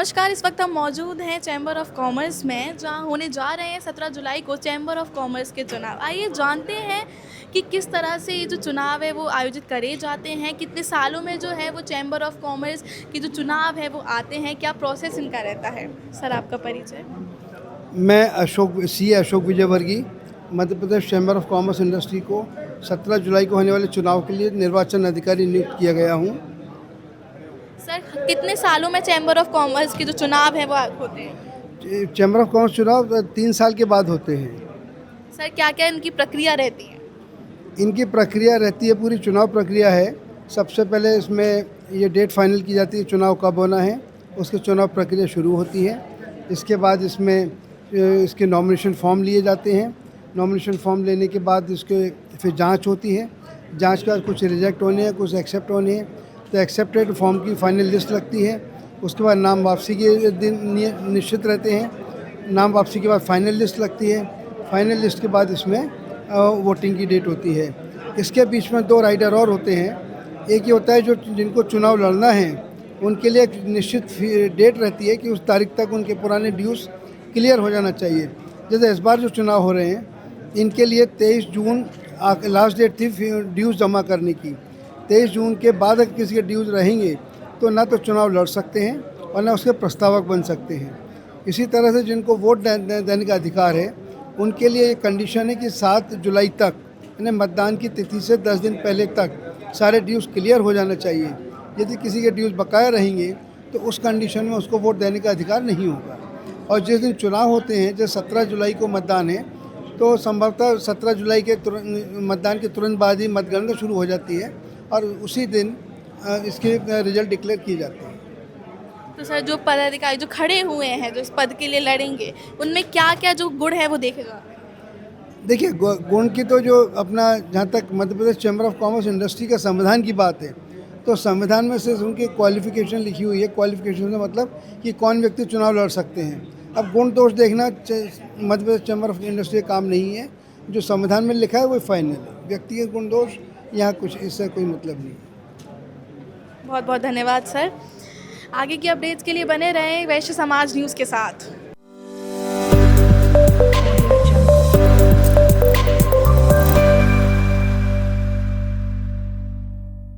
नमस्कार, इस वक्त हम मौजूद हैं चैम्बर ऑफ कॉमर्स में, जहां होने जा रहे हैं 17 जुलाई को चैम्बर ऑफ कॉमर्स के चुनाव। आइए जानते हैं कि किस तरह से ये जो चुनाव है वो आयोजित करे जाते हैं, कितने सालों में जो है वो चैम्बर ऑफ कॉमर्स की जो चुनाव है वो आते हैं, क्या प्रोसेस इनका रहता है। सर, आपका परिचय। मैं Ashok Vijayvargiya Madhya Pradesh chamber of commerce industry को 17 जुलाई को होने वाले चुनाव के लिए निर्वाचन अधिकारी नियुक्त किया गया हूँ। सर, कितने सालों में चैम्बर ऑफ कॉमर्स के जो चुनाव है वो होते हैं। चैम्बर ऑफ कॉमर्स चुनाव 3 साल के बाद होते हैं। सर, क्या क्या इनकी प्रक्रिया रहती है। इनकी प्रक्रिया रहती है, पूरी चुनाव प्रक्रिया है। सबसे पहले इसमें ये डेट फाइनल की जाती है चुनाव कब होना है, उसकी चुनाव प्रक्रिया शुरू होती है। इसके बाद इसमें इसके नॉमिनेशन फॉर्म लिए जाते हैं। नॉमिनेशन फॉर्म लेने के बाद इसके फिर जांच होती है। जांच के बाद कुछ रिजेक्ट होने हैं, कुछ एक्सेप्ट होने हैं। तो एक्सेप्टेड फॉर्म की फाइनल लिस्ट लगती है। उसके बाद नाम वापसी के दिन निश्चित रहते हैं। नाम वापसी के बाद फाइनल लिस्ट लगती है। फाइनल लिस्ट के बाद इसमें वोटिंग की डेट होती है। इसके बीच में 2 राइडर और होते हैं। एक ये होता है जो जिनको चुनाव लड़ना है उनके लिए एक निश्चित डेट रहती है कि उस तारीख तक उनके पुराने ड्यूज़ क्लियर हो जाना चाहिए। जैसे इस बार जो चुनाव हो रहे हैं इनके लिए 23 जून लास्ट डेट थी ड्यूज़ जमा करने की। 23 जून के बाद अगर किसी के ड्यूज़ रहेंगे तो ना तो चुनाव लड़ सकते हैं और ना उसके प्रस्तावक बन सकते हैं। इसी तरह से जिनको वोट देने का अधिकार है उनके लिए एक कंडीशन है कि 7 जुलाई तक यानी मतदान की तिथि से 10 दिन पहले तक सारे ड्यूज़ क्लियर हो जाना चाहिए। यदि किसी के ड्यूज़ बकाया रहेंगे तो उस कंडीशन में उसको वोट देने का अधिकार नहीं होगा। और जिस दिन चुनाव होते हैं, जैसे 17 जुलाई को मतदान है, तो संभवतः 17 जुलाई के मतदान के तुरंत बाद ही मतगणना शुरू हो जाती है और उसी दिन इसके रिजल्ट डिक्लेयर किए जाते हैं। तो सर, जो पदाधिकारी जो खड़े हुए हैं, जो इस पद के लिए लड़ेंगे, उनमें क्या क्या जो गुण है वो देखे जाते हैं। देखिए, गुण की तो जो अपना जहाँ तक Madhya Pradesh chamber of commerce industry का संविधान की बात है तो संविधान में से उनकी क्वालिफिकेशन लिखी हुई है। क्वालिफिकेशन का मतलब कि कौन व्यक्ति चुनाव लड़ सकते हैं। अब गुण दोष देखना Madhya Pradesh chamber of industry का काम नहीं है। जो संविधान में लिखा है वो फाइनल है। व्यक्तिगत गुण दोष यहाँ कुछ इससे कोई मतलब नहीं। बहुत बहुत धन्यवाद सर। आगे की अपडेट्स के लिए बने रहें वैश्य समाज न्यूज़ के साथ।